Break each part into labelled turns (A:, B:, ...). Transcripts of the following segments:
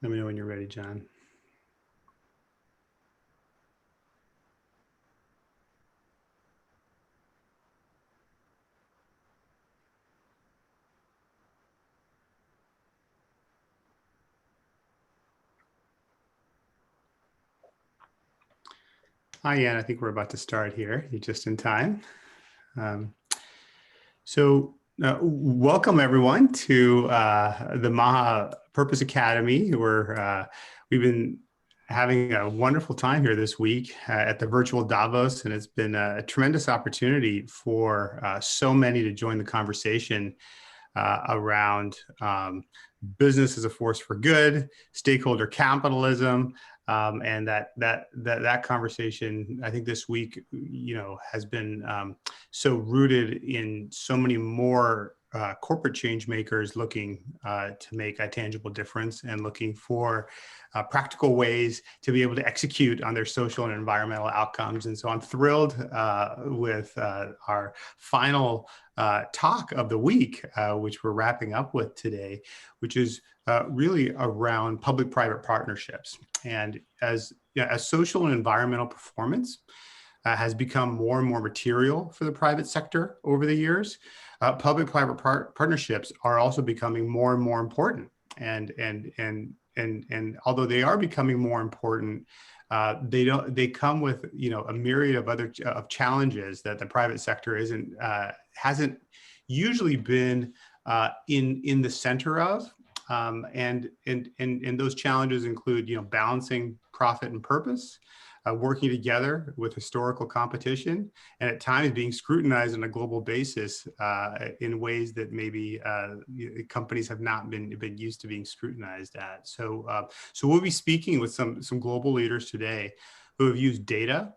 A: Let me know when you're ready, John. Hi, Ann. I think we're about to start here. You're just in time. Welcome everyone to the MAHA Purpose Academy, where we've been having a wonderful time here this week at the virtual Davos, and it's been a tremendous opportunity for so many to join the conversation around business as a force for good, stakeholder capitalism, and that conversation, I think this week, has been so rooted in so many more corporate change makers looking to make a tangible difference and looking for practical ways to be able to execute on their social and environmental outcomes. And so I'm thrilled with our final talk of the week, which we're wrapping up with today, which is really around public-private partnerships. And as social and environmental performance has become more and more material for the private sector over the years, public-private partnerships are also becoming more and more important. And although they are becoming more important, they come with a myriad of other challenges that the private sector hasn't usually been in the center of. And those challenges include balancing profit and purpose, working together with historical competition, and at times being scrutinized on a global basis in ways that maybe companies have not been used to being scrutinized at. So we'll be speaking with some global leaders today who have used data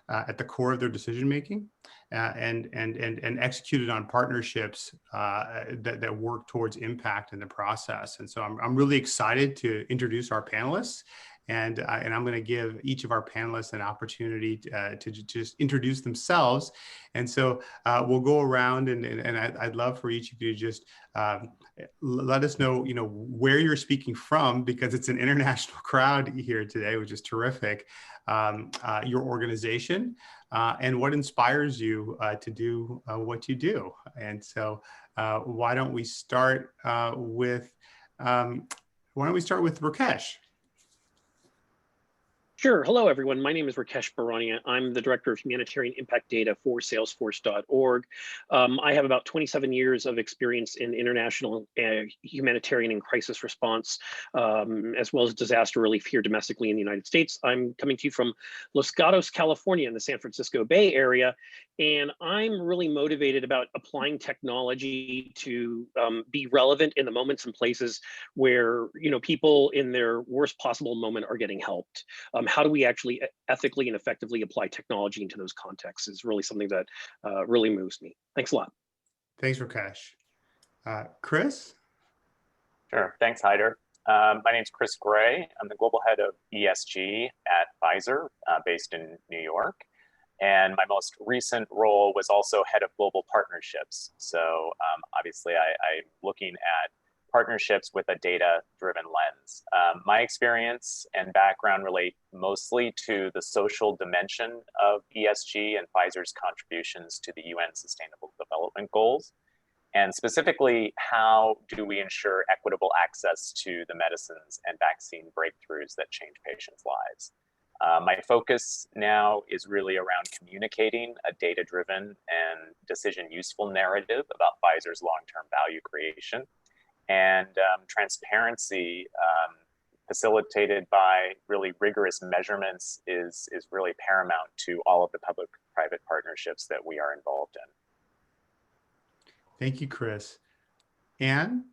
A: at the core of their decision making and executed on partnerships that work towards impact in the process. And so I'm really excited to introduce our panelists. And I'm going to give each of our panelists an opportunity to just introduce themselves. And so we'll go around, and I'd love for each of you to just let us know, where you're speaking from, because it's an international crowd here today, which is terrific. Your organization and what inspires you to do what you do. And so why don't we start with Rakesh?
B: Sure. Hello, everyone. My name is Rakesh Bharania. I'm the Director of Humanitarian Impact Data for Salesforce.org. I have about 27 years of experience in international humanitarian and crisis response, as well as disaster relief here domestically in the United States. I'm coming to you from Los Gatos, California, in the San Francisco Bay Area, and I'm really motivated about applying technology to be relevant in the moments and places where people in their worst possible moment are getting helped. How do we actually ethically and effectively apply technology into those contexts is really something that really moves me. Thanks a lot.
A: Thanks, Rakesh. Chris?
C: Sure. Thanks, Haider. My name's Chris Gray. I'm the global head of ESG at Pfizer, based in New York. And my most recent role was also head of global partnerships. So obviously, I'm looking at partnerships with a data-driven lens. My experience and background relate mostly to the social dimension of ESG and Pfizer's contributions to the UN Sustainable Development Goals. And specifically, how do we ensure equitable access to the medicines and vaccine breakthroughs that change patients' lives? My focus now is really around communicating a data-driven and decision-useful narrative about Pfizer's long-term value creation. And transparency facilitated by really rigorous measurements is really paramount to all of the public-private partnerships that we are involved in.
A: Thank you, Chris. Anne?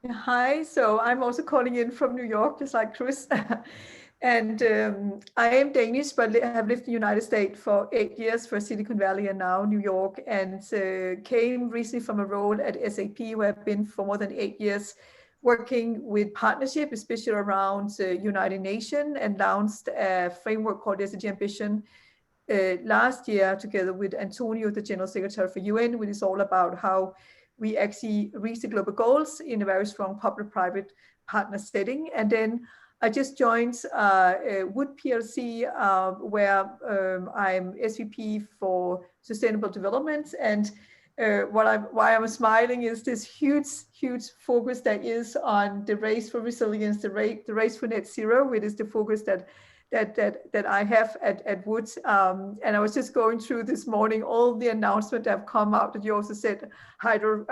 D: Hi, so I'm also calling in from New York, just like Chris. And I am Danish, but I have lived in the United States for 8 years, for Silicon Valley and now New York, and came recently from a role at SAP, where I've been for more than 8 years, working with partnership, especially around United Nations, and launched a framework called ESG Ambition last year, together with Antonio, the General Secretary for UN, which is all about how we actually reach the global goals in a very strong public-private partner setting. And then I just joined Wood PLC, where I'm SVP for Sustainable Development. And why I'm smiling is this huge focus that is on the race for resilience, the race for net zero, which is the focus that I have at Woods. And I was just going through this morning all the announcements that have come out that you also said, Haider,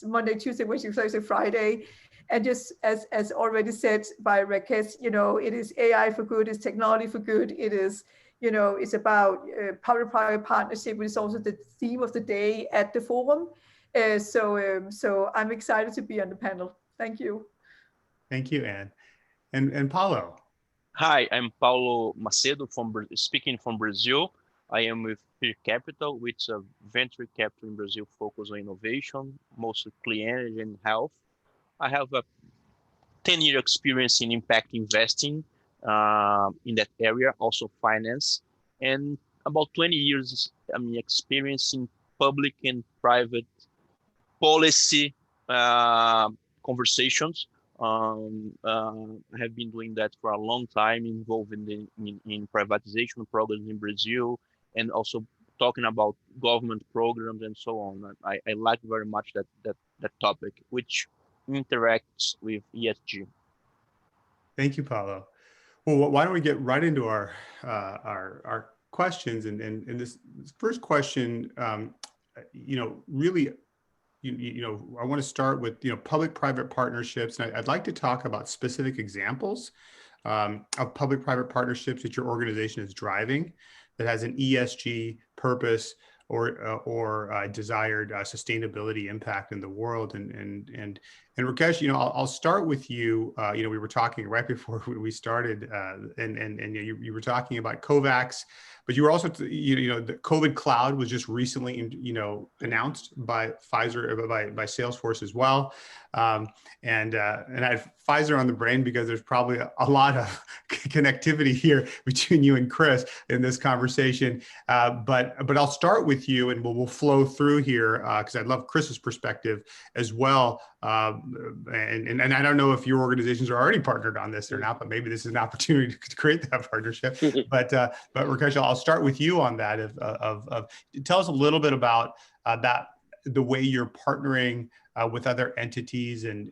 D: Monday, Tuesday, Wednesday, Thursday, Friday. And just as already said by Rakesh, it is AI for good, it's technology for good, it is, it's about public-private partnership, which is also the theme of the day at the forum. So I'm excited to be on the panel. Thank you.
A: Thank you, Anne. And Paulo.
E: Hi, I'm Paulo Macedo, speaking from Brazil. I am with FirCapital, which is a venture capital in Brazil focused on innovation, mostly clean energy and health. I have a 10-year experience in impact investing in that area, also finance, and about 20 years experience in public and private policy conversations. I have been doing that for a long time, involved in privatization programs in Brazil, and also talking about government programs and so on. I like very much that topic, which interacts with ESG.
A: Thank you, Paulo. Well, why don't we get right into our questions? And this first question, really, I want to start with public-private partnerships, and I'd like to talk about specific examples of public-private partnerships that your organization is driving that has an ESG purpose or desired sustainability impact in the world. And Rakesh, I'll start with you. We were talking right before we started, and you were talking about COVAX, but you were also, the COVID cloud was just recently, announced by Pfizer, by Salesforce as well. And I had Pfizer on the brain because there's probably a lot of connectivity here between you and Chris in this conversation. But I'll start with you, and we'll flow through here because I'd love Chris's perspective as well. And I don't know if your organizations are already partnered on this or not, but maybe this is an opportunity to create that partnership. But Rakesh, I'll start with you on that. Tell us a little bit about the way you're partnering with other entities, and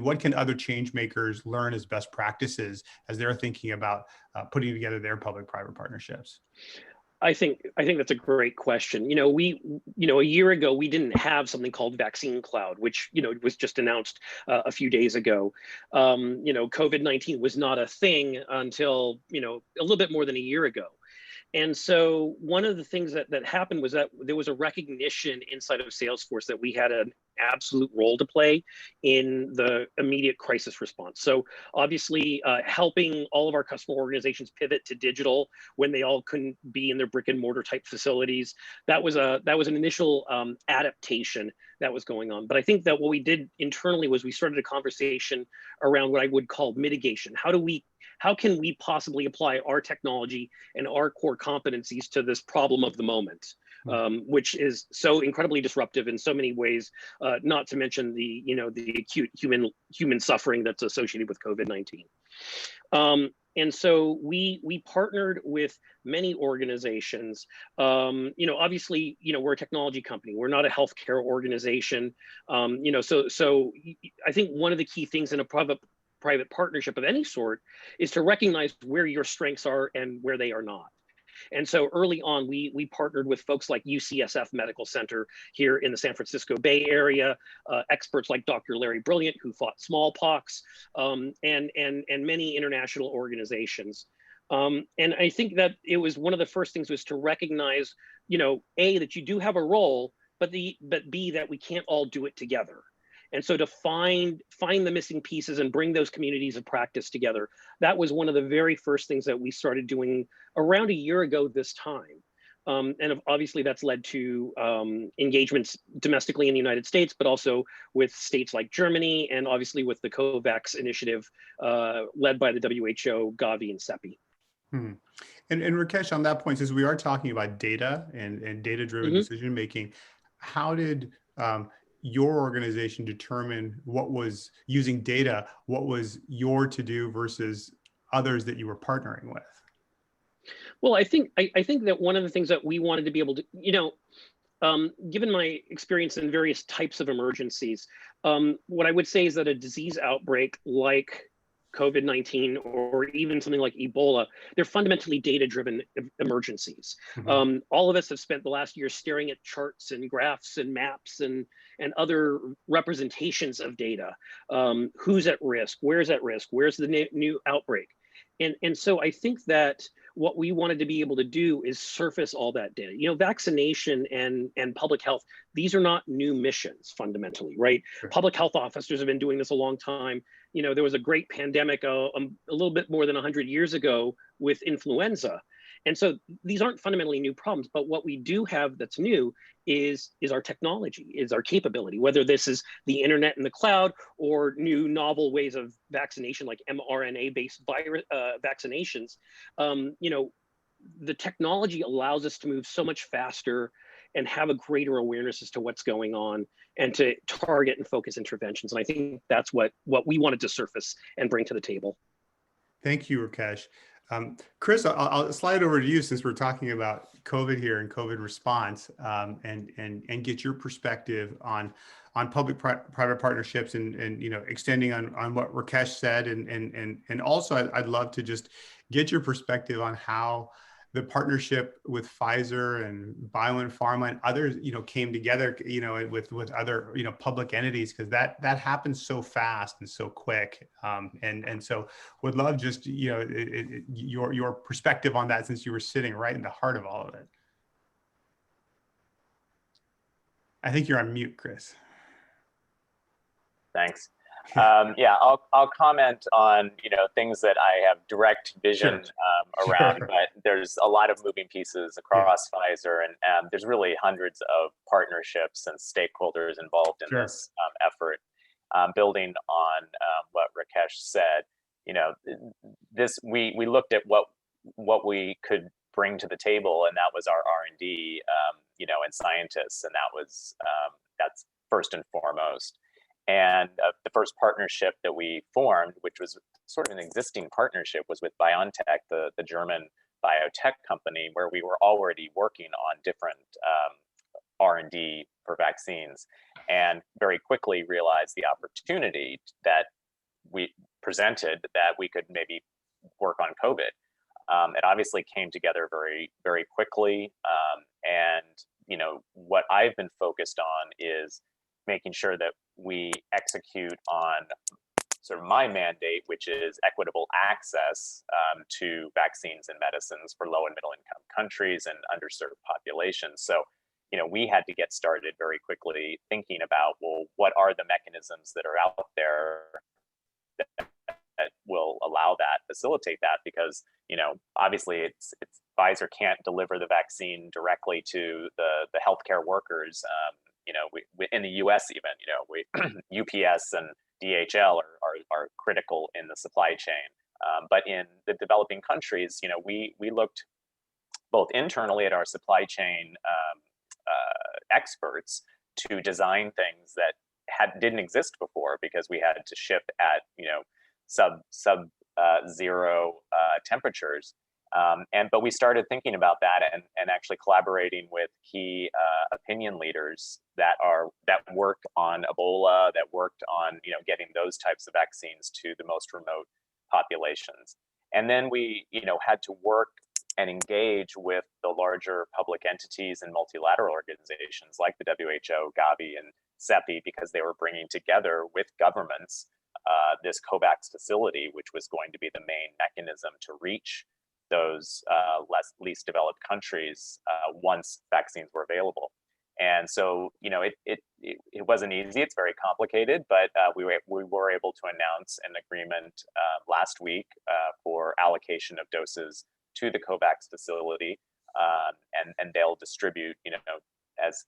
A: what can other change makers learn as best practices as they're thinking about putting together their public-private partnerships?
B: I think that's a great question. A year ago, we didn't have something called vaccine cloud, which, was just announced a few days ago. COVID-19 was not a thing until, a little bit more than a year ago. And so one of the things that happened was that there was a recognition inside of Salesforce that we had an absolute role to play in the immediate crisis response. So obviously helping all of our customer organizations pivot to digital when they all couldn't be in their brick and mortar type facilities, that was an initial adaptation that was going on. But I think that what we did internally was we started a conversation around what I would call mitigation. How can we possibly apply our technology and our core competencies to this problem of the moment, which is so incredibly disruptive in so many ways, not to mention the acute human suffering that's associated with COVID-19. And so we partnered with many organizations. Obviously, we're a technology company. We're not a healthcare organization. So I think one of the key things in a private partnership of any sort is to recognize where your strengths are and where they are not. And so early on, we partnered with folks like UCSF Medical Center here in the San Francisco Bay Area, experts like Dr. Larry Brilliant, who fought smallpox, and many international organizations. And I think that it was one of the first things was to recognize, A, that you do have a role, but B, that we can't all do it together. And so to find the missing pieces and bring those communities of practice together, that was one of the very first things that we started doing around a year ago this time. And obviously that's led to engagements domestically in the United States, but also with states like Germany, and obviously with the COVAX initiative led by the WHO, Gavi, and CEPI.
A: And Rakesh, on that point, since we are talking about data and data-driven decision-making, how did your organization determine what was, using data, what was your to do versus others that you were partnering with?
B: Well, I think that one of the things that we wanted to be able to, given my experience in various types of emergencies, what I would say is that a disease outbreak like COVID-19 or even something like Ebola, they're fundamentally data-driven emergencies.
A: Mm-hmm.
B: All of us have spent the last year staring at charts and graphs and maps and other representations of data. Who's at risk? Where's at risk? Where's the new outbreak? And so I think that what we wanted to be able to do is surface all that data. Vaccination and public health, these are not new missions fundamentally, right?
A: Sure.
B: Public health officers have been doing this a long time. There was a great pandemic a little bit more than 100 years ago with influenza. And so these aren't fundamentally new problems, but what we do have that's new is our technology, is our capability, whether this is the internet in the cloud or new novel ways of vaccination like mRNA-based virus vaccinations. The technology allows us to move so much faster and have a greater awareness as to what's going on and to target and focus interventions. And I think that's what we wanted to surface and bring to the table.
A: Thank you, Rakesh. Chris, I'll slide over to you since we're talking about COVID here and COVID response, and get your perspective on public-private partnerships and extending on what Rakesh said, and also I'd love to just get your perspective on how the partnership with Pfizer and BioNTech Pharma and others, came together, with other, public entities, because that happens so fast and so quick. And so would love just, your perspective on that, since you were sitting right in the heart of all of it. I think you're on mute, Chris.
C: Thanks. Yeah, I'll comment on things that I have direct vision around, but there's a lot of moving pieces across Pfizer, and there's really hundreds of partnerships and stakeholders involved in this effort. Building on what Rakesh said, we looked at what we could bring to the table, and that was our R&D, and scientists, and that's first and foremost. And the first partnership that we formed, which was sort of an existing partnership, was with BioNTech, the German biotech company, where we were already working on different R&D for vaccines, and very quickly realized the opportunity that we presented that we could maybe work on COVID. It obviously came together very, very quickly. And what I've been focused on is making sure that we execute on sort of my mandate, which is equitable access to vaccines and medicines for low and middle income countries and underserved populations. So, we had to get started very quickly thinking about, well, what are the mechanisms that are out there that will allow that, facilitate that? Because, obviously it's Pfizer can't deliver the vaccine directly to the healthcare workers. In the U.S. even, UPS and DHL are critical in the supply chain. But in the developing countries, we looked both internally at our supply chain experts to design things that didn't exist before, because we had to ship at sub-zero temperatures. But we started thinking about that and actually collaborating with key opinion leaders that worked on Ebola, that worked on getting those types of vaccines to the most remote populations. And then we had to work and engage with the larger public entities and multilateral organizations like the WHO, Gavi, and CEPI, because they were bringing together with governments this COVAX facility, which was going to be the main mechanism to reach those least developed countries once vaccines were available. And so, it wasn't easy. It's very complicated, but we were able to announce an agreement last week for allocation of doses to the COVAX facility, and they'll distribute, as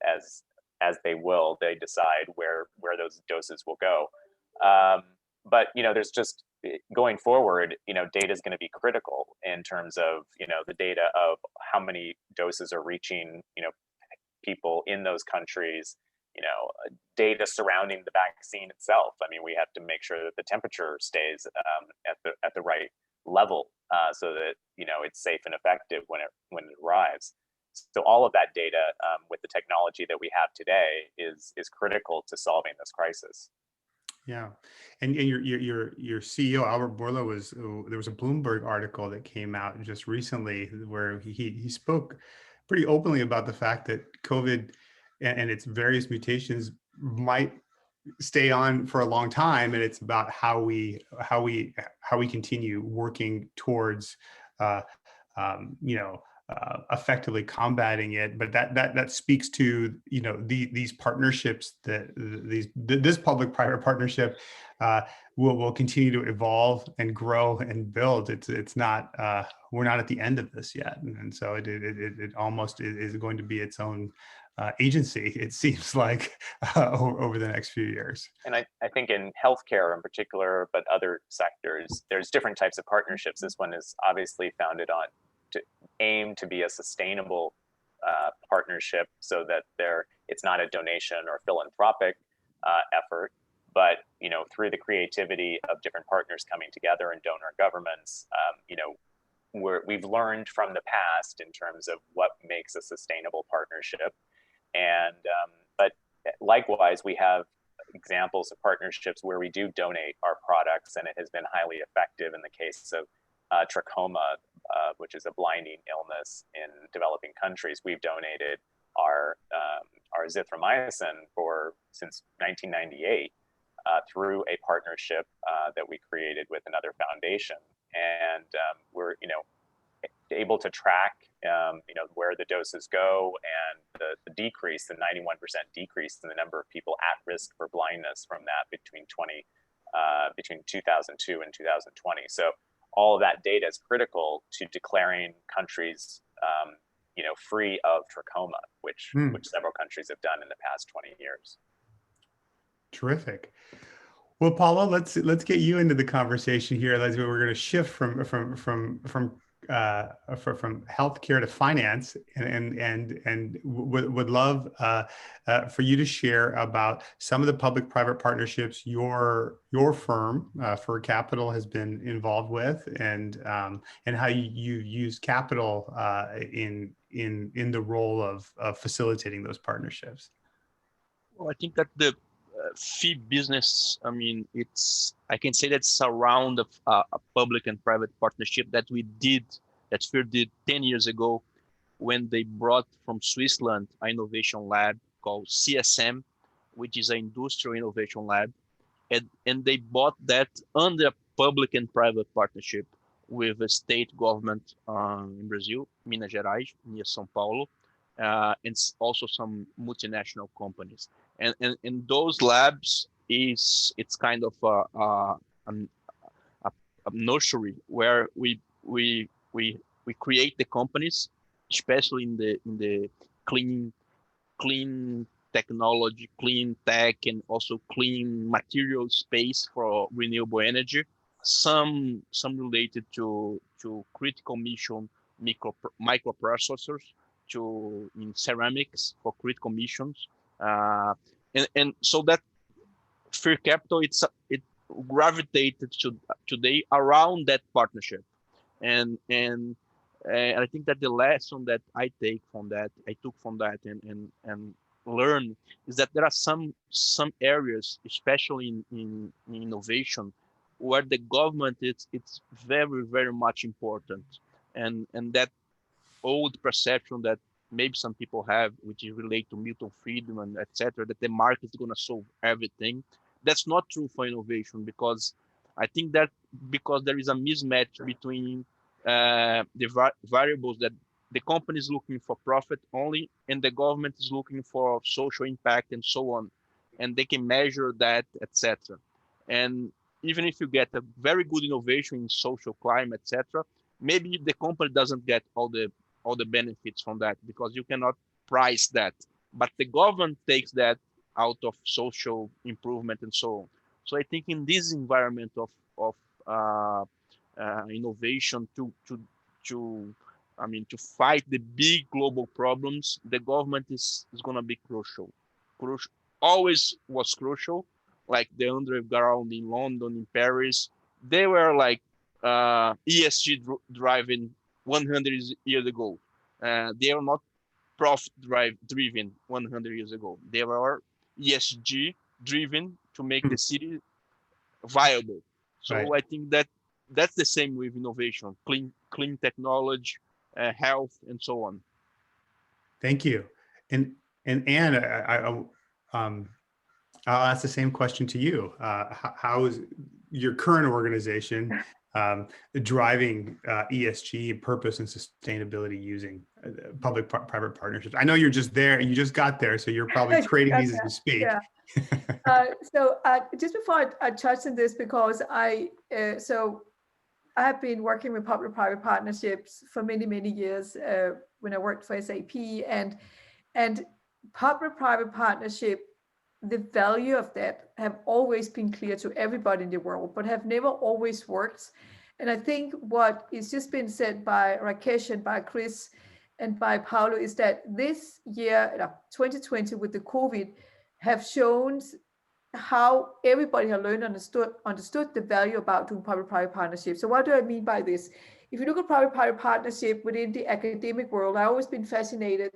C: they decide where those doses will go. But there's just, going forward, data is going to be critical in terms of, the data of how many doses are reaching, people in those countries, data surrounding the vaccine itself. I mean, we have to make sure that the temperature stays at the right level so that it's safe and effective when it arrives. So all of that data with the technology that we have today is critical to solving this crisis.
A: Yeah, and your CEO Albert Bourla there was a Bloomberg article that came out just recently where he spoke pretty openly about the fact that COVID and its various mutations might stay on for a long time, and it's about how we continue working towards effectively combating it. But that speaks to these partnerships, this public-private partnership will continue to evolve and grow and build. It's not we're not at the end of this yet, and so it almost is going to be its own agency, it seems like, over the next few years.
C: And I think in healthcare in particular, but other sectors, there's different types of partnerships. This one is obviously founded on to aim to be a sustainable partnership, so that it's not a donation or philanthropic effort, but through the creativity of different partners coming together and donor governments, we've learned from the past in terms of what makes a sustainable partnership. And but likewise, we have examples of partnerships where we do donate our products, and it has been highly effective in the case of trachoma, which is a blinding illness in developing countries. We've donated our azithromycin since 1998 through a partnership that we created with another foundation, and we're able to track where the doses go, and the decrease, the 91% decrease in the number of people at risk for blindness from that between 2002 and 2020. So all of that data is critical to declaring countries free of trachoma, which several countries have done in the past 20 years.
A: Terrific. Well, Paulo, let's get you into the conversation here. We're going to shift from healthcare to finance, and would love for you to share about some of the public-private partnerships your firm FirCapital has been involved with, and how you use capital in the role of facilitating those partnerships.
E: Well, I think that the fee business, I can say that's around a public and private partnership that FIR did 10 years ago, when they brought from Switzerland an innovation lab called CSM, which is an industrial innovation lab. And they bought that under a public and private partnership with a state government in Brazil, Minas Gerais, near São Paulo, and also some multinational companies. And those labs it's kind of a nursery where we create the companies, especially in the clean technology, clean tech, and also clean material space for renewable energy. Some related to critical mission microprocessors, in ceramics for critical missions, and so that FirCapital it gravitated today around that partnership, and I think that the lesson that I took from that and learn is that there are some areas, especially in innovation, where the government it's very, very much important, and that old perception that maybe some people have, which is related to Milton Friedman, etc., that the market is going to solve everything. That's not true for innovation, because I think that because there is a mismatch between the variables that the company is looking for profit only, and the government is looking for social impact and so on, and they can measure that, etc. And even if you get a very good innovation in social climate, etc., maybe the company doesn't get all the benefits from that, because you cannot price that. But the government takes that out of social improvement and so on. So I think in this environment of innovation to fight the big global problems, the government is going to be crucial. always was crucial, like the underground in London, in Paris. They were like ESG driving 100 years ago. They are not profit driven 100 years ago. They were ESG driven to make the city viable. So
A: Right.
E: I think that that's the same with innovation, clean technology, health, and so on.
A: Thank you. And Anne, I'll ask the same question to you. How is your current organization driving ESG, purpose, and sustainability using public-private partnerships? I know you're just there, you just got there, so you're probably creating these as you speak.
D: Yeah. So just before I touch on this, because I have been working with public-private partnerships for many years when I worked for SAP, and public-private partnership, the value of that have always been clear to everybody in the world, but have never always worked. And I think what is just been said by Rakesh and by Chris and by Paulo is that this year, 2020 with the COVID, have shown how everybody has learned and understood the value about doing public-private partnerships. So what do I mean by this? If you look at public-private partnership within the academic world, I've always been fascinated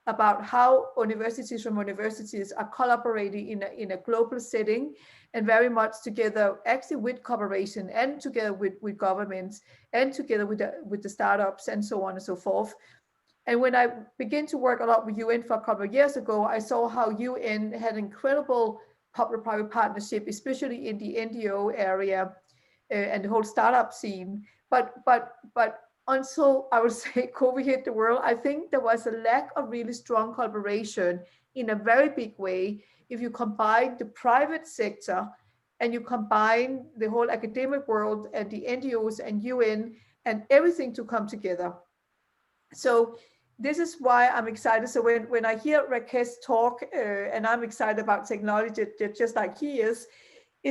D: about how universities from universities are collaborating in a global setting, and very much together actually with cooperation and together with governments and together with the startups and so on and so forth. And when I began to work a lot with UN for a couple of years ago, I saw how UN had incredible public-private partnership, especially in the NGO area and the whole startup scene. But until I would say COVID hit the world, I think there was a lack of really strong collaboration in a very big way. If you combine the private sector and you combine the whole academic world and the NGOs and UN and everything to come together. So this is why I'm excited. So when I hear Rakesh talk, and I'm excited about technology, just like he is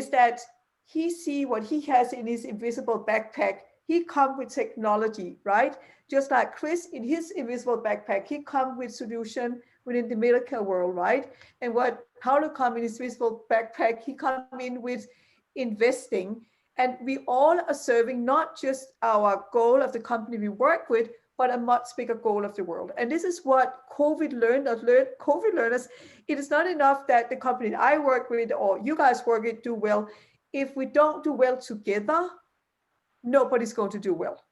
D: that he see what he has in his invisible backpack. He come with technology, right? Just like Chris in his invisible backpack, he come with solution within the medical world, right? And what Paulo come in his invisible backpack, he come in with investing. And we all are serving not just our goal of the company we work with, but a much bigger goal of the world. And this is what COVID learned us. It is not enough that the company I work with or you guys work with do well. If we don't do well together, nobody's going to do well.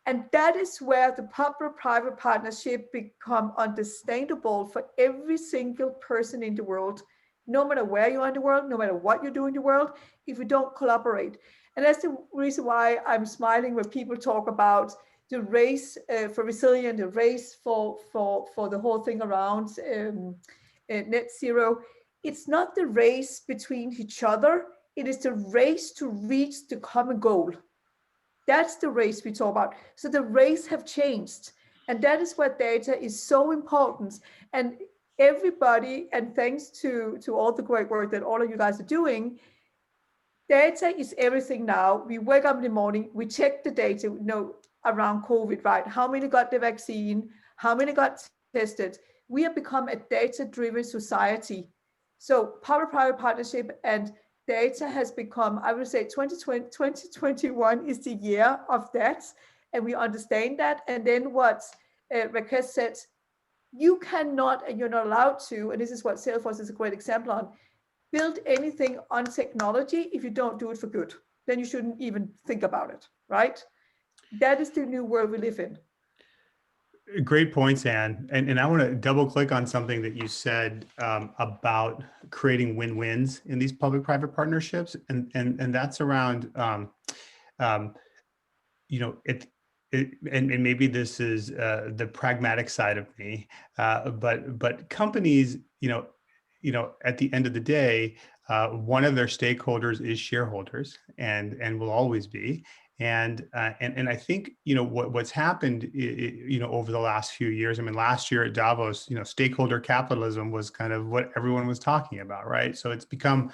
D: And that is where the public-private partnership become understandable for every single person in the world, no matter where you are in the world, no matter what you do in the world, if we don't collaborate. And that's the reason why I'm smiling when people talk about the race for resilience, the race for the whole thing around net zero. It's not the race between each other. It is the race to reach the common goal. That's the race we talk about. So the race have changed. And that is why data is so important. And everybody, and thanks to all the great work that all of you guys are doing, data is everything now. We wake up in the morning, we check the data, around COVID, right? How many got the vaccine? How many got tested? We have become a data-driven society. So public-private partnership and data has become, I would say 2021 is the year of that. And we understand that. And then what Rakesh said, you cannot, and you're not allowed to, and this is what Salesforce is a great example on, build anything on technology if you don't do it for good. Then you shouldn't even think about it, right? That is the new world we live in.
A: Great points, Anne. And I want to double click on something that you said about creating win-wins in these public-private partnerships. And that's around, and maybe this is the pragmatic side of me, but companies, at the end of the day, one of their stakeholders is shareholders and will always be. And I think, what's happened, over the last few years, last year at Davos, stakeholder capitalism was kind of what everyone was talking about, right? So it's become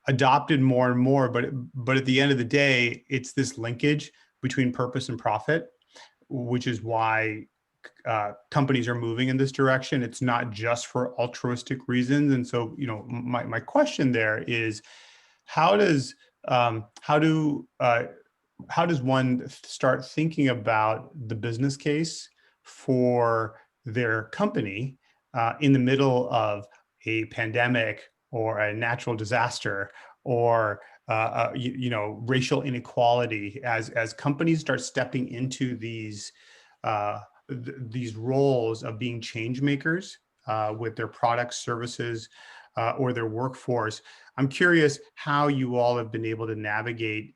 A: adopted more and more, but at the end of the day, it's this linkage between purpose and profit, which is why companies are moving in this direction. It's not just for altruistic reasons. And so, my question there is, how does one start thinking about the business case for their company in the middle of a pandemic or a natural disaster or racial inequality, as companies start stepping into these roles of being change makers with their products, services, or their workforce? I'm curious how you all have been able to navigate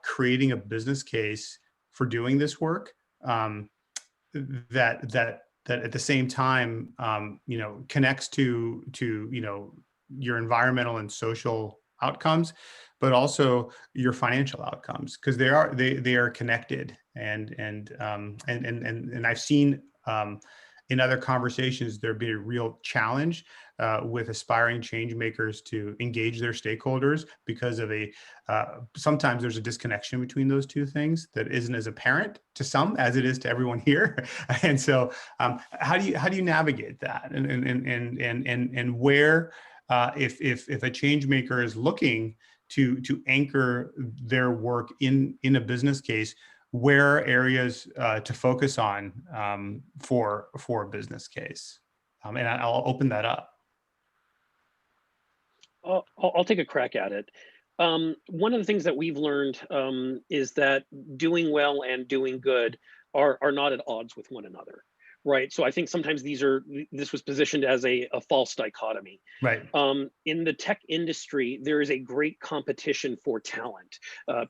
A: creating a business case for doing this work that at the same time connects to your environmental and social outcomes, but also your financial outcomes, because they are connected. And I've seen in other conversations there be a real challenge with aspiring change makers to engage their stakeholders because of sometimes there's a disconnection between those two things that isn't as apparent to some as it is to everyone here. And so how do you navigate that? And where if a change maker is looking to anchor their work in a business case, where are areas to focus on for a business case? And I'll open that up.
B: I'll take a crack at it. One of the things that we've learned is that doing well and doing good are not at odds with one another, right? So I think sometimes this was positioned as a false dichotomy.
A: Right.
B: In the tech industry, there is a great competition for talent,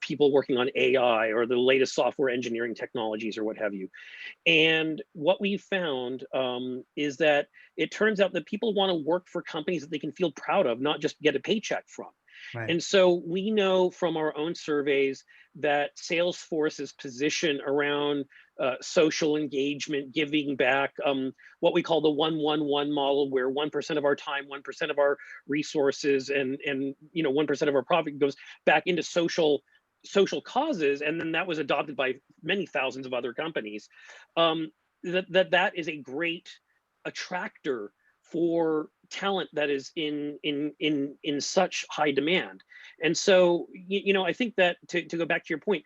B: people working on AI or the latest software engineering technologies or what have you. And what we found is that it turns out that people want to work for companies that they can feel proud of, not just get a paycheck from.
A: Right.
B: And so we know from our own surveys that Salesforce's position around social engagement, giving back, what we call the 1-1-1 model, where 1% of our time, 1% of our resources, and 1% of our profit goes back into social causes, and then that was adopted by many thousands of other companies. That is a great attractor for talent that is in such high demand. And so I think that to go back to your point,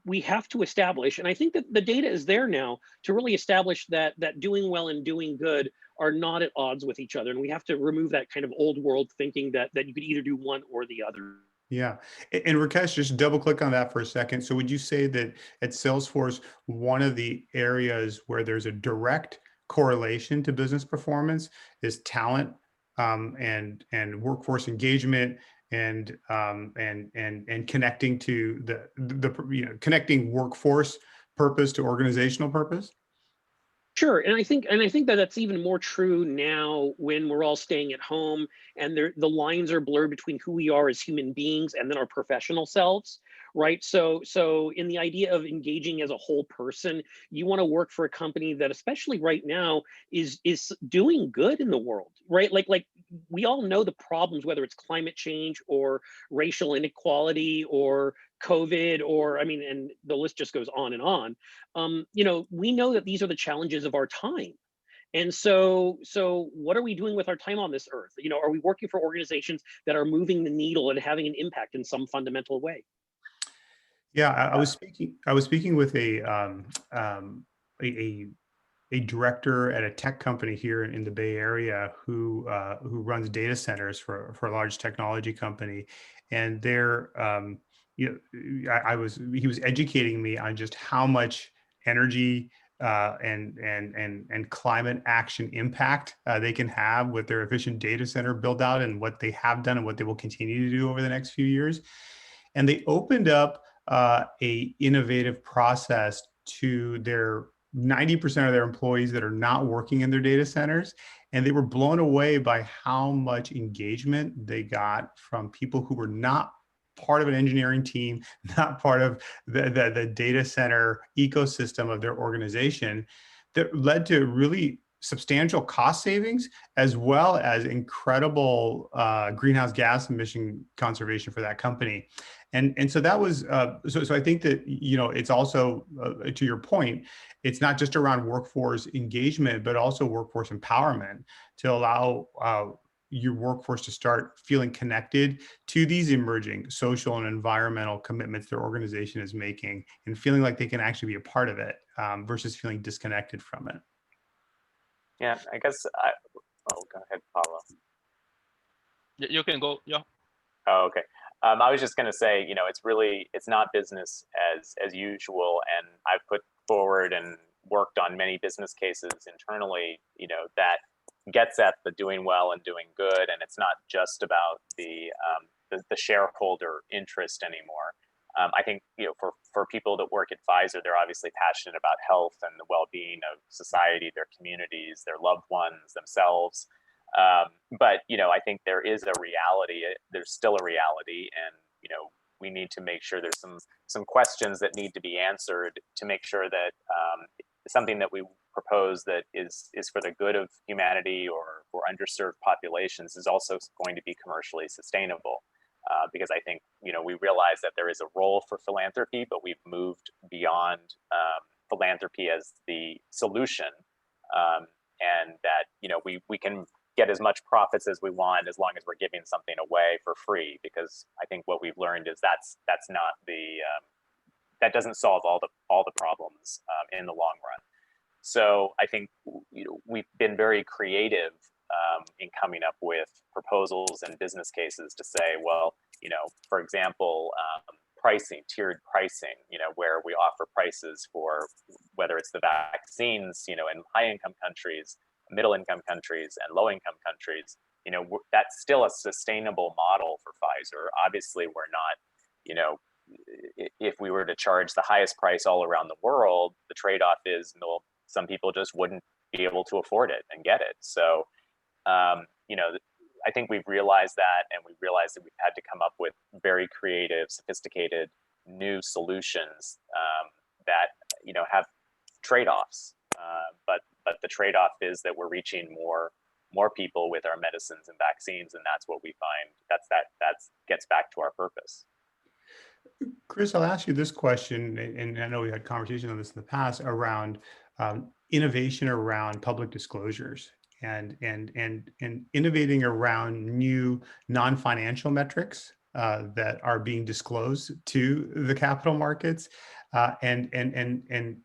B: we have to establish, and I think that the data is there now to really establish that doing well and doing good are not at odds with each other, and we have to remove that kind of old world thinking that you could either do one or the other.
A: Yeah. And Rakesh, just double click on that for a second. So would you say that at Salesforce, one of the areas where there's a direct correlation to business performance is talent and workforce engagement and connecting to the connecting workforce purpose to organizational purpose?
B: Sure, and I think that that's even more true now when we're all staying at home and the lines are blurred between who we are as human beings and then our professional selves, right? So in the idea of engaging as a whole person, you want to work for a company that, especially right now, is doing good in the world, right? Like we all know the problems, whether it's climate change or racial inequality or COVID, or and the list just goes on and on. We know that these are the challenges of our time. And so what are we doing with our time on this earth? Are we working for organizations that are moving the needle and having an impact in some fundamental way?
A: Yeah, I was speaking with a director at a tech company here in the Bay Area who runs data centers for a large technology company, and he was educating me on just how much energy and climate action impact they can have with their efficient data center build out, and what they have done and what they will continue to do over the next few years. And they opened up a innovative process to their 90% of their employees that are not working in their data centers. And they were blown away by how much engagement they got from people who were not part of an engineering team, not part of the data center ecosystem of their organization, that led to really substantial cost savings, as well as incredible greenhouse gas emission conservation for that company. And so that was, so I think that, it's also, to your point, it's not just around workforce engagement, but also workforce empowerment to allow your workforce to start feeling connected to these emerging social and environmental commitments their organization is making, and feeling like they can actually be a part of it versus feeling disconnected from it.
C: Yeah, I guess oh, go ahead, Paulo.
E: You can go. Yeah.
C: Oh, okay. I was just going to say, it's not business as usual, and I've put forward and worked on many business cases internally, that gets at the doing well and doing good, and it's not just about the shareholder interest anymore. I think for people that work at Pfizer, they're obviously passionate about health and the well-being of society, their communities, their loved ones, themselves. But I think there is a reality. There's still a reality, and we need to make sure there's some questions that need to be answered to make sure that something that we propose that is for the good of humanity or for underserved populations is also going to be commercially sustainable. Because I think we realize that there is a role for philanthropy, but we've moved beyond philanthropy as the solution, and that we can get as much profits as we want as long as we're giving something away for free. Because I think what we've learned is that's not that doesn't solve all the problems in the long run. So I think we've been very creative in coming up with proposals and business cases to say, well, for example, tiered pricing, where we offer prices for whether it's the vaccines, in high-income countries, middle-income countries, and low-income countries, that's still a sustainable model for Pfizer. Obviously, we're not, if we were to charge the highest price all around the world, the trade-off is, some people just wouldn't be able to afford it and get it. So, I think we've realized that, and we've realized that we've had to come up with very creative, sophisticated, new solutions that have trade-offs. But the trade-off is that we're reaching more people with our medicines and vaccines, and that's what we find. That gets back to our purpose.
A: Chris, I'll ask you this question, and I know we had conversations on this in the past around innovation around public disclosures and innovating around new non-financial metrics that are being disclosed to the capital markets, and the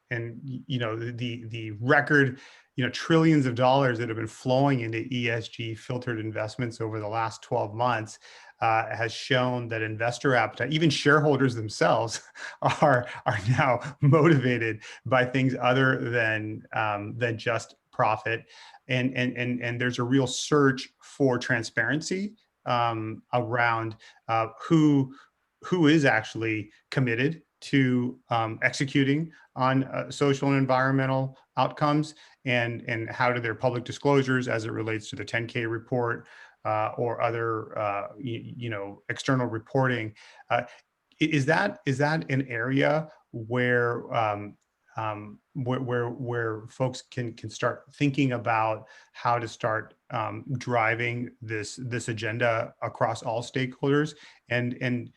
A: record trillions of dollars that have been flowing into ESG filtered investments over the last 12 months has shown that investor appetite, even shareholders themselves, are now motivated by things other than just profit, and there's a real search for transparency around who is actually committed to executing on social and environmental outcomes, and how do their public disclosures as it relates to the 10K report or other external reporting. Is that an area where folks can start thinking about how to start driving this agenda across all stakeholders, and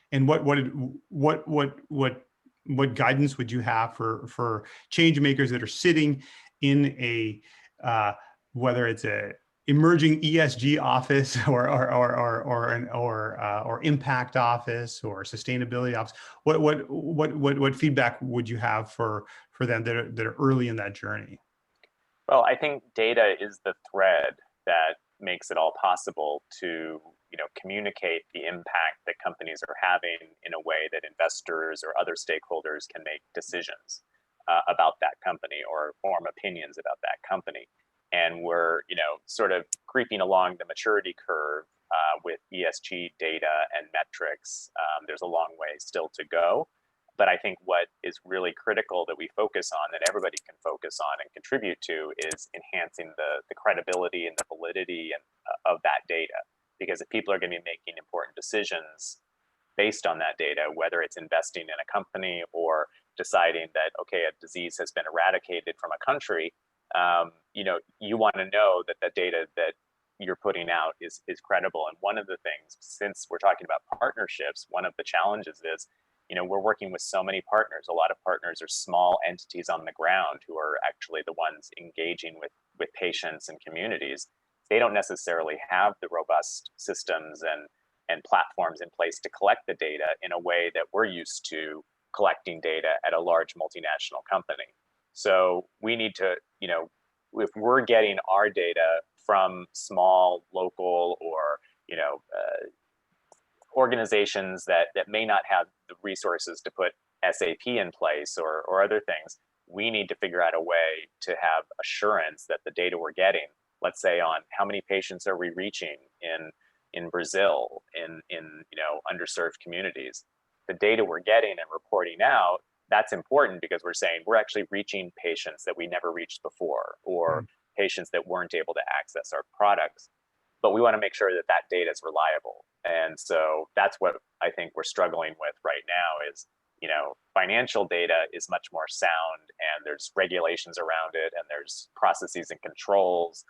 A: what guidance would you have for change makers that are sitting in a whether it's a emerging ESG office or impact office or sustainability office? What feedback would you have for them that are early in that journey?
C: Well, I think data is the thread that makes it all possible to communicate the impact that companies are having in a way that investors or other stakeholders can make decisions about that company or form opinions about that company. And we're sort of creeping along the maturity curve with ESG data and metrics. There's a long way still to go, but I think what is really critical that we focus on, that everybody can focus on and contribute to, is enhancing the credibility and the validity of that data. Because if people are going to be making important decisions based on that data, whether it's investing in a company or deciding that, okay, a disease has been eradicated from a country, you want to know that the data that you're putting out is credible. And one of the things, since we're talking about partnerships, one of the challenges is we're working with so many partners. A lot of partners are small entities on the ground who are actually the ones engaging with patients and communities. They don't necessarily have the robust systems and platforms in place to collect the data in a way that we're used to collecting data at a large multinational company. So we need to, if we're getting our data from small, local, or organizations that may not have the resources to put SAP in place or other things, we need to figure out a way to have assurance that the data we're getting, let's say on how many patients are we reaching in Brazil, in underserved communities, the data we're getting and reporting out, that's important because we're saying we're actually reaching patients that we never reached before, or patients that weren't able to access our products. But we want to make sure that that data is reliable. And so that's what I think we're struggling with right now is, financial data is much more sound, and there's regulations around it, and there's processes and controls.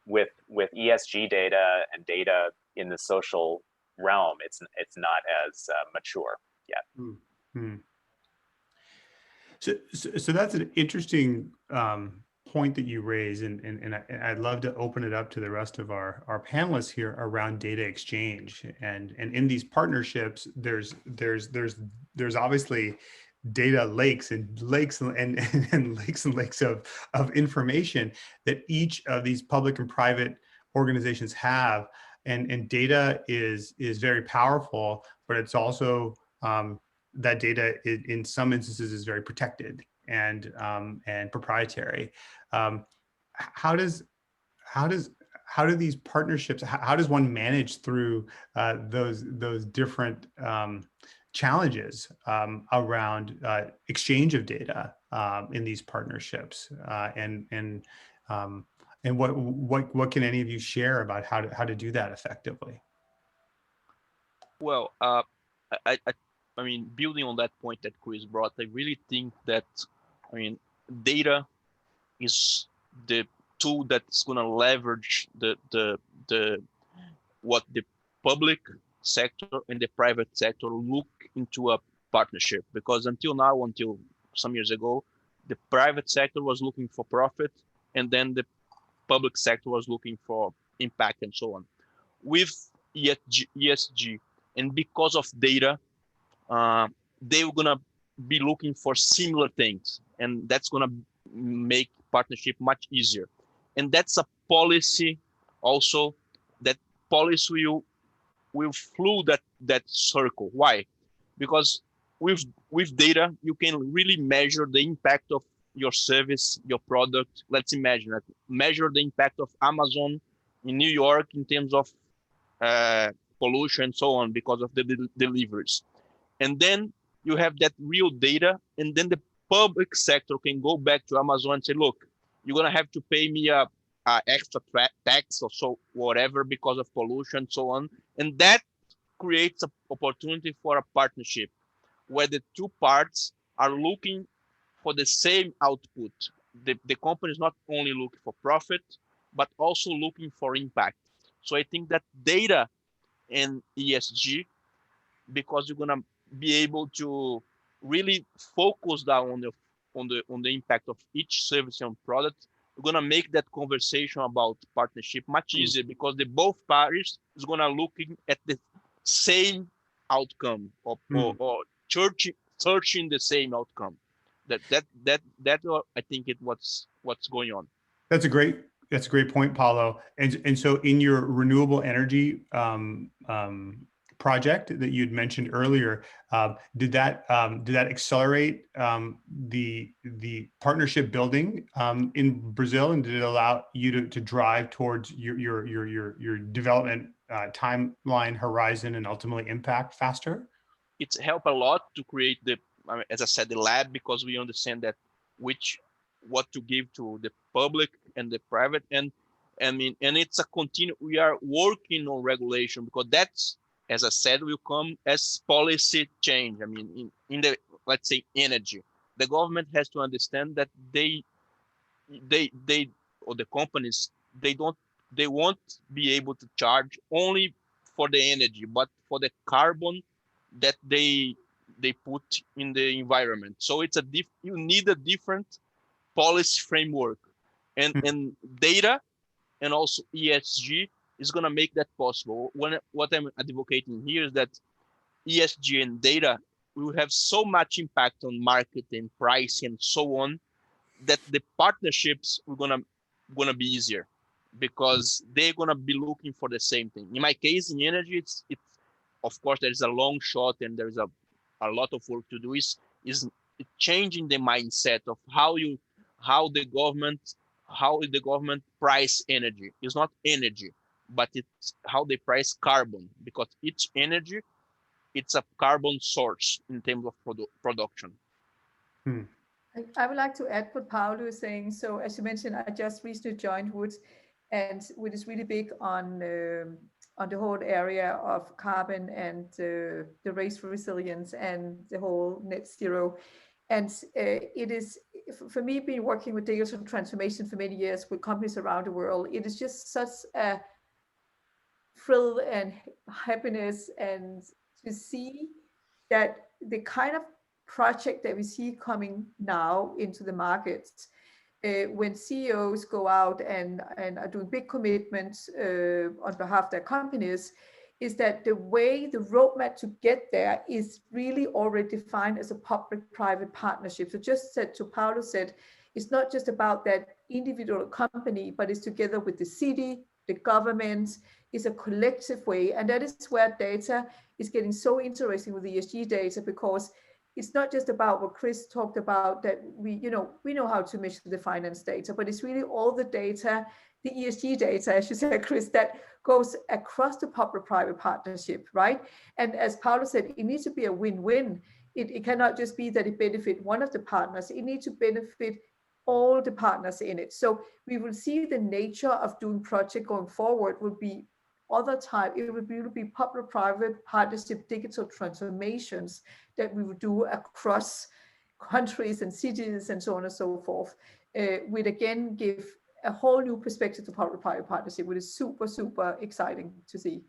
C: With ESG data and data in the social realm, it's not as mature yet.
A: Mm-hmm. So that's an interesting point that you raise, and I'd love to open it up to the rest of our panelists here around data exchange. And in these partnerships, there's obviously data lakes and lakes of information that each of these public and private organizations have, and data is very powerful, but it's also that data in some instances is very protected and proprietary. How do these partnerships? How does one manage through those different challenges around exchange of data in these partnerships? And what can any of you share about how to do that effectively?
E: Well, I mean, building on that point that Chris brought, I really think that, data is the tool that's going to leverage the what the public sector and the private sector look into a partnership. Because until some years ago, the private sector was looking for profit, and then the public sector was looking for impact and so on. With ESG, and because of data, they were gonna be looking for similar things, and that's gonna make partnership much easier. And that's a policy also. That policy will flow that circle. Why? Because with data, you can really measure the impact of your service, your product. Let's imagine that measure the impact of Amazon in New York in terms of pollution and so on because of the deliveries. And then you have that real data, and then the public sector can go back to Amazon and say, look, you're going to have to pay me a extra tax or so, whatever, because of pollution and so on. And that creates an opportunity for a partnership where the two parts are looking for the same output. The company is not only looking for profit, but also looking for impact. So I think that data and ESG, because you're going to be able to really focus down on the impact of each service and product, we're going to make that conversation about partnership much easier, because the both parties is going to looking at the same outcome or searching the same outcome. That I think what's going on.
A: That's a great point, Paulo. And so in your renewable energy project that you'd mentioned earlier, did that accelerate the partnership building in Brazil, and did it allow you to drive towards your development timeline horizon and ultimately impact faster?
E: It's helped a lot to create as I said, the lab, because we understand that what to give to the public and the private, and it's a we are working on regulation, because that's, as I said, will come as policy change. In the, let's say, energy, the government has to understand that they or the companies, they won't be able to charge only for the energy, but for the carbon that they they put in the environment. So it's you need a different policy framework, and data and also ESG is going to make that possible. What I'm advocating here is that ESG and data will have so much impact on market and price and so on, that the partnerships are gonna be easier, because they're gonna be looking for the same thing. In my case, in energy, it's of course there is a long shot and there's a lot of work to do. Is changing the mindset of how the government price energy. It's not energy, but it's how they price carbon, because each energy, it's a carbon source in terms of production.
D: I would like to add what Paulo is saying. So as you mentioned, I just recently joined Woods, and Wood is really big on the whole area of carbon and the race for resilience and the whole net zero. And it is, for me, been working with digital transformation for many years with companies around the world, it is just such a thrill and happiness, and to see that the kind of project that we see coming now into the markets, when CEOs go out and are doing big commitments on behalf of their companies, is that the way the roadmap to get there is really already defined as a public-private partnership. So just to Paulo said, it's not just about that individual company, but it's together with the city, the government. Is a collective way. And that is where data is getting so interesting with the ESG data, because it's not just about what Chris talked about, that we know how to measure the finance data, but it's really all the data, the ESG data, as you said, Chris, that goes across the public-private partnership, right? And as Paulo said, it needs to be a win-win. It cannot just be that it benefit one of the partners. It needs to benefit all the partners in it. So we will see the nature of doing project going forward will be other type. It will be public-private partnership digital transformations that we will do across countries and cities and so on and so forth. Would again give a whole new perspective to public-private partnership, which is super, super exciting to see.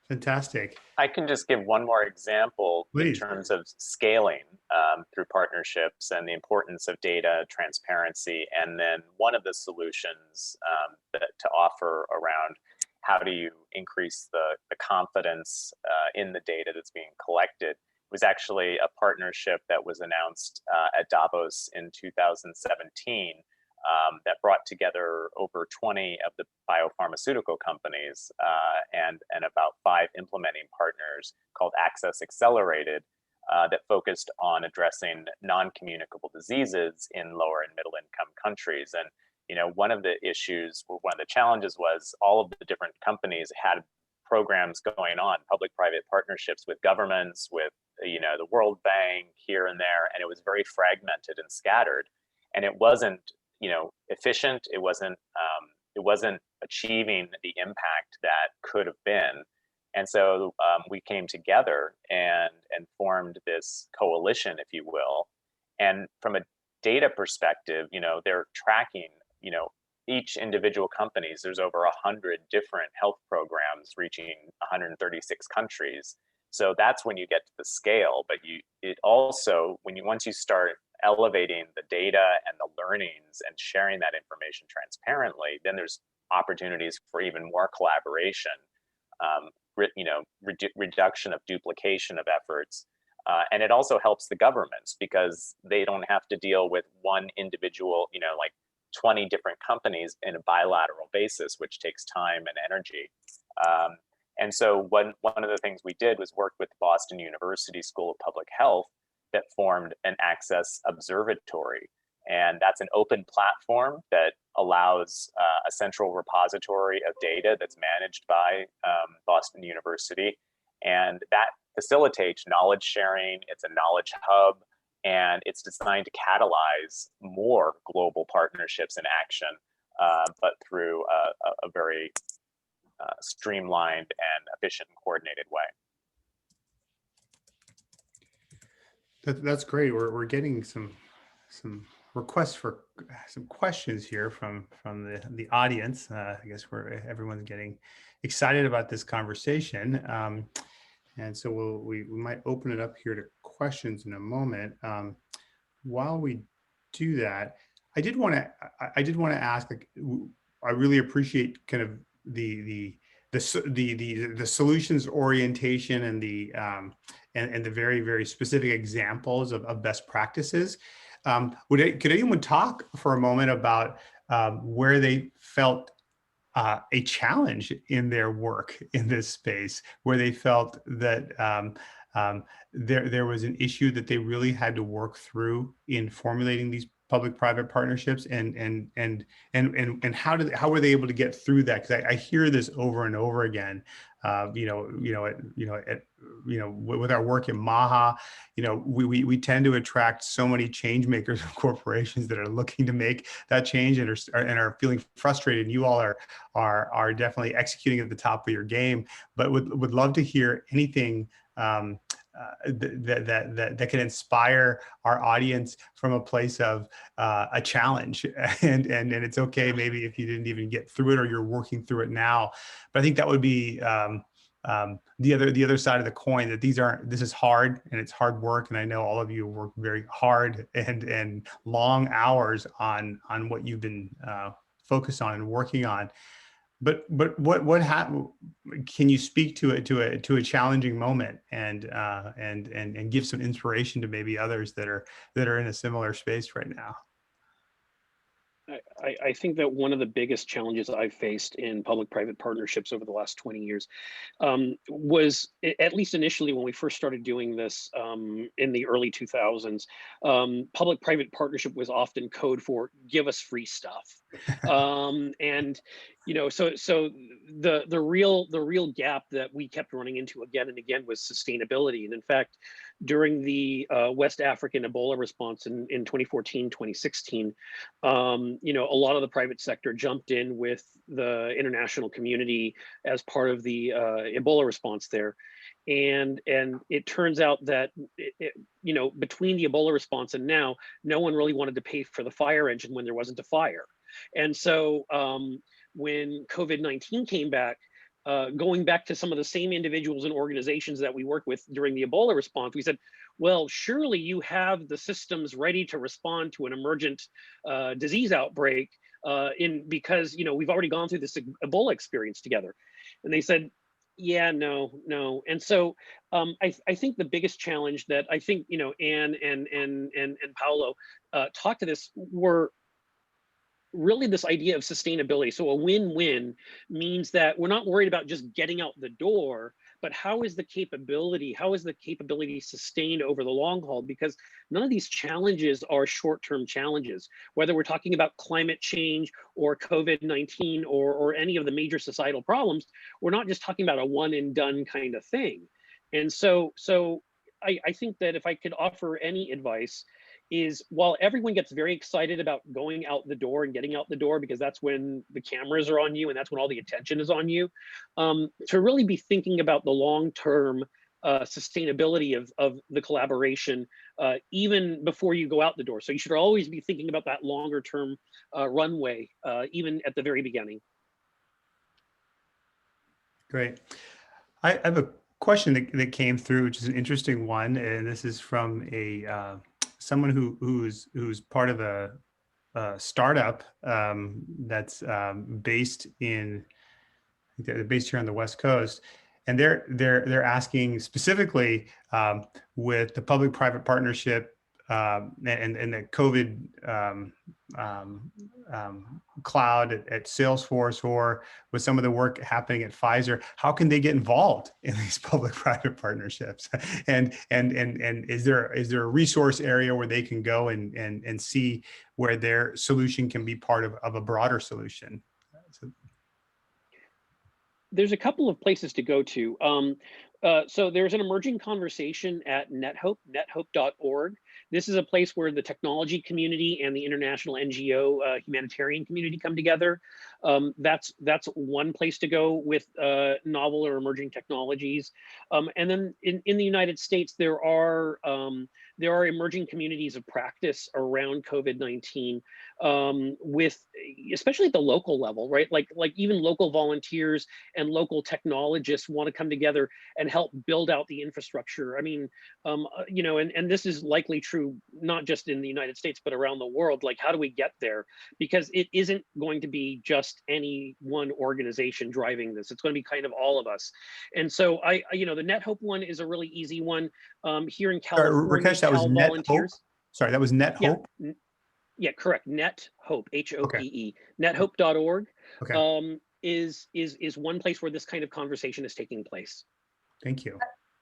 A: Fantastic.
C: I can just give one more example. Please. In terms of scaling through partnerships and the importance of data transparency. And then one of the solutions to offer around how do you increase the confidence in the data that's being collected was actually a partnership that was announced at Davos in 2017. That brought together over 20 of the biopharmaceutical companies and about 5 implementing partners called Access Accelerated that focused on addressing non-communicable diseases in lower and middle income countries. And one of the issues, or one of the challenges, was all of the different companies had programs going on, public-private partnerships with governments, with the World Bank here and there, and it was very fragmented and scattered, and it wasn't efficient. It wasn't achieving the impact that could have been. And so we came together and formed this coalition, if you will. And from a data perspective, they're tracking, each individual companies. There's over 100 different health programs reaching 136 countries. So that's when you get to the scale. But once you start elevating the data and the learnings and sharing that information transparently, then there's opportunities for even more collaboration, reduction of duplication of efforts. And it also helps the governments, because they don't have to deal with one individual, like 20 different companies in a bilateral basis, which takes time and energy. And so one of the things we did was work with Boston University School of Public Health that formed an Access Observatory. And that's an open platform that allows a central repository of data that's managed by Boston University. And that facilitates knowledge sharing. It's a knowledge hub, and it's designed to catalyze more global partnerships and action, but through a very streamlined and efficient and coordinated way.
A: That's great. We're getting some requests for some questions here from the audience. I guess everyone's getting excited about this conversation. And so we might open it up here to questions in a moment. While we do that, I did want to ask, like, I really appreciate kind of the solutions orientation and the very, very specific examples of best practices. Could anyone talk for a moment about where they felt a challenge in their work in this space, where they felt that there was an issue that they really had to work through in formulating these public-private partnerships, and how were they able to get through that? Because I hear this over and over again. With our work in MAHA, we tend to attract so many change makers of corporations that are looking to make that change and are feeling frustrated. And you all are definitely executing at the top of your game, but would love to hear anything that can inspire our audience from a place of a challenge, and it's okay maybe if you didn't even get through it or you're working through it now. But I think that would be the other side of the coin, that this is hard and it's hard work, and I know all of you work very hard and long hours on what you've been focused on and working on. But what happened? Can you speak to a challenging moment and give some inspiration to maybe others that are in a similar space right now?
B: I think that one of the biggest challenges I've faced in public-private partnerships over the last 20 years was, at least initially when we first started doing this in the early 2000s, public-private partnership was often code for "give us free stuff," and so the real gap that we kept running into again and again was sustainability. And in fact, during the West African Ebola response in 2014, 2016, a lot of the private sector jumped in with the international community as part of the Ebola response there. And it turns out that, between the Ebola response and now, no one really wanted to pay for the fire engine when there wasn't a fire. And so when COVID-19 came back, going back to some of the same individuals and organizations that we worked with during the Ebola response, we said, well, surely you have the systems ready to respond to an emergent disease outbreak because we've already gone through this Ebola experience together. And they said, yeah, no. And so I think the biggest challenge that I think, Anne and Paulo talked to this were really this idea of sustainability. So a win-win means that we're not worried about just getting out the door, but how is the capability sustained over the long haul? Because none of these challenges are short-term challenges, whether we're talking about climate change or COVID-19 or any of the major societal problems. We're not just talking about a one and done kind of thing. And so I think that if I could offer any advice, is while everyone gets very excited about going out the door and getting out the door, because that's when the cameras are on you and that's when all the attention is on you, to really be thinking about the long-term sustainability of the collaboration even before you go out the door. So you should always be thinking about that longer-term runway, even at the very beginning.
A: Great. I have a question that came through, which is an interesting one, and this is from someone who's part of a startup that's based here on the West Coast, and they're asking specifically with the public-private partnership and the COVID cloud at Salesforce, or with some of the work happening at Pfizer, how can they get involved in these public-private partnerships? And is there a resource area where they can go and see where their solution can be part of a broader solution?
B: There's a couple of places to go to. So there's an emerging conversation at nethope.org. This is a place where the technology community and the international NGO humanitarian community come together. That's one place to go with novel or emerging technologies. And then in the United States, there are emerging communities of practice around COVID-19, with especially at the local level, right? Like even local volunteers and local technologists want to come together and help build out the infrastructure. I mean, you know, and this is likely true not just in the United States but around the world. Like, how do we get there? Because it isn't going to be just any one organization driving this. It's going to be kind of all of us. And so you know, the Net Hope one is a really easy one. Here in California,
A: Rakesh, that was Net Hope. Sorry, that was Net Hope.
B: Yeah, correct. Net Hope, HOPE,
A: okay.
B: nethope.org,
A: Okay.
B: is one place where this kind of conversation is taking place.
A: Thank you.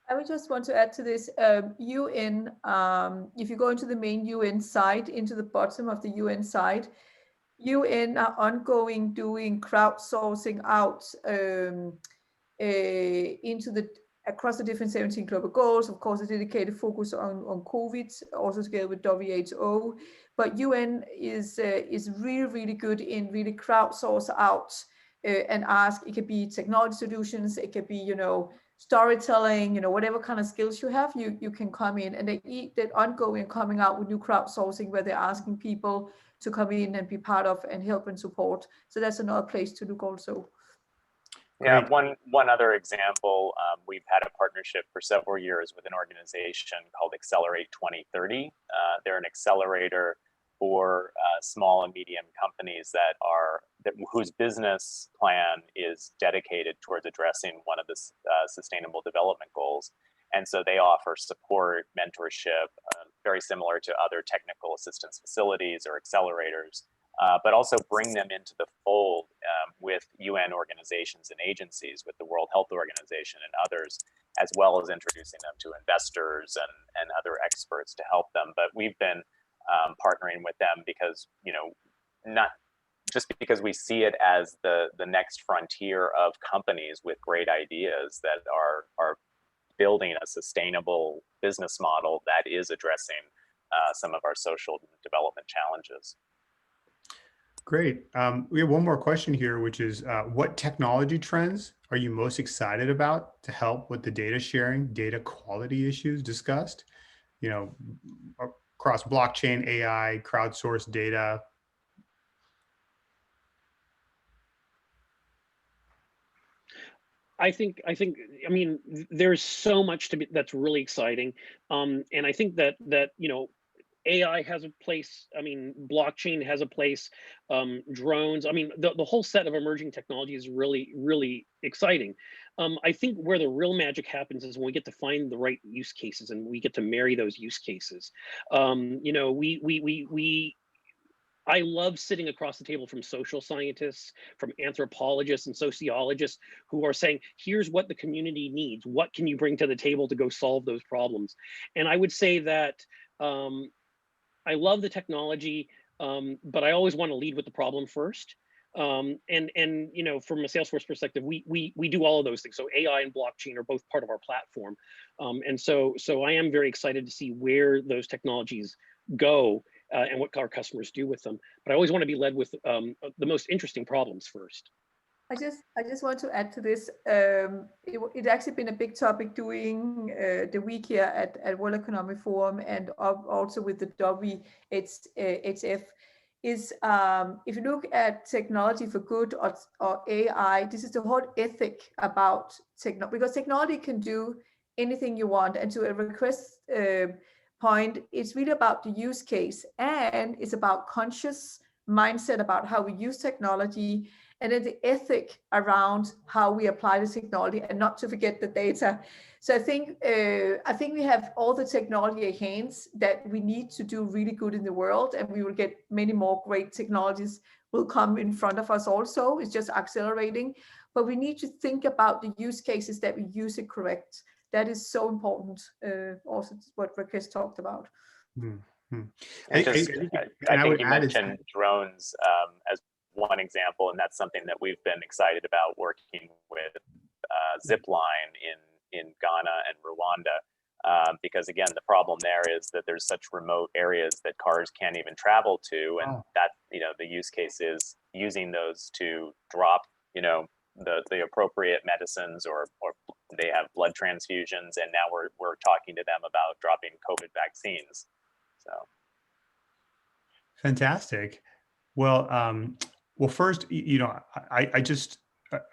D: I would just want to add to this. UN, if you go into the main UN site, into the bottom of the UN site, UN are ongoing doing crowdsourcing out across the different 17 global goals. Of course, a dedicated focus on COVID, also together with WHO. But UN is really, really good in really crowdsource out and ask. It could be technology solutions, it could be, you know, storytelling, you know, whatever kind of skills you have, you can come in, and they're ongoing, coming out with new crowdsourcing where they're asking people to come in and be part of and help and support. So that's another place to look also.
C: Yeah, one other example, we've had a partnership for several years with an organization called Accelerate 2030. They're an accelerator for small and medium companies whose business plan is dedicated towards addressing one of the sustainable development goals. And so they offer support, mentorship, very similar to other technical assistance facilities or accelerators, but also bring them into the fold with UN organizations and agencies, with the World Health Organization and others, as well as introducing them to investors and other experts to help them. But we've been partnering with them because, you know, not just because we see it as the next frontier of companies with great ideas that are building a sustainable business model that is addressing some of our social development challenges.
A: Great. We have one more question here, which is what technology trends are you most excited about to help with the data sharing, data quality issues discussed? You know, across blockchain, AI, crowdsourced data.
B: I mean, there's so much that's really exciting. And I think that you know, AI has a place. I mean, blockchain has a place. Drones. I mean, the whole set of emerging technology is really, really exciting. I think where the real magic happens is when we get to find the right use cases and we get to marry those use cases. You know, I love sitting across the table from social scientists, from anthropologists and sociologists who are saying, here's what the community needs. What can you bring to the table to go solve those problems? And I would say that I love the technology, but I always want to lead with the problem first. And you know, from a Salesforce perspective, we do all of those things. So AI and blockchain are both part of our platform. And so I am very excited to see where those technologies go. And what our customers do with them, but I always want to be led with the most interesting problems first.
D: I just want to add to this. It's actually been a big topic during the week here at World Economic Forum, and also with the WHF. Is if you look at technology for good or AI, this is the whole ethic about technology, because technology can do anything you want, and to a request point, it's really about the use case, and it's about conscious mindset about how we use technology, and then the ethic around how we apply the technology, and not to forget the data. So I think we have all the technology at hands that we need to do really good in the world, and we will get many more great technologies will come in front of us also. It's just accelerating, but we need to think about the use cases that we use it correct. That is so important. Also, what Rakesh talked about.
A: Mm-hmm.
C: I think you mentioned drones as one example, and that's something that we've been excited about working with Zipline in Ghana and Rwanda, because again, the problem there is that there's such remote areas that cars can't even travel to, and that, you know, the use case is using those to drop, the appropriate medicines, or they have blood transfusions, and now we're talking to them about dropping COVID vaccines. So
A: fantastic. Well, first, I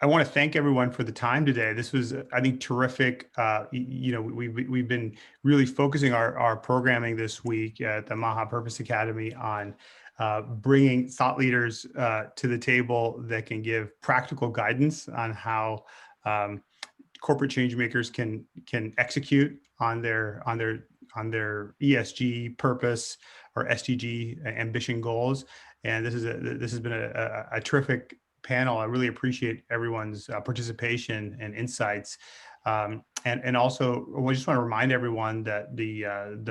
A: want to thank everyone for the time today. This was, I think, terrific. We've been really focusing our programming this week at the MAHA Purpose Academy on bringing thought leaders to the table that can give practical guidance on how corporate change makers can execute on their ESG purpose or SDG ambition goals. And this has been a terrific panel. I really appreciate everyone's participation and insights. And also, I just want to remind everyone that the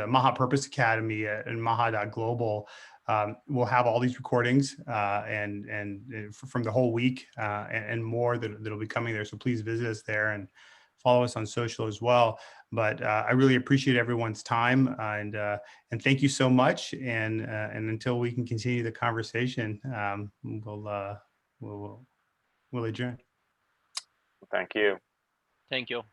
A: MAHA Purpose Academy and MAHA.global will have all these recordings and from the whole week and more that'll be coming there. So please visit us there and follow us on social as well. But I really appreciate everyone's time and thank you so much. And until we can continue the conversation, we'll adjourn.
C: Thank you.
E: Thank you.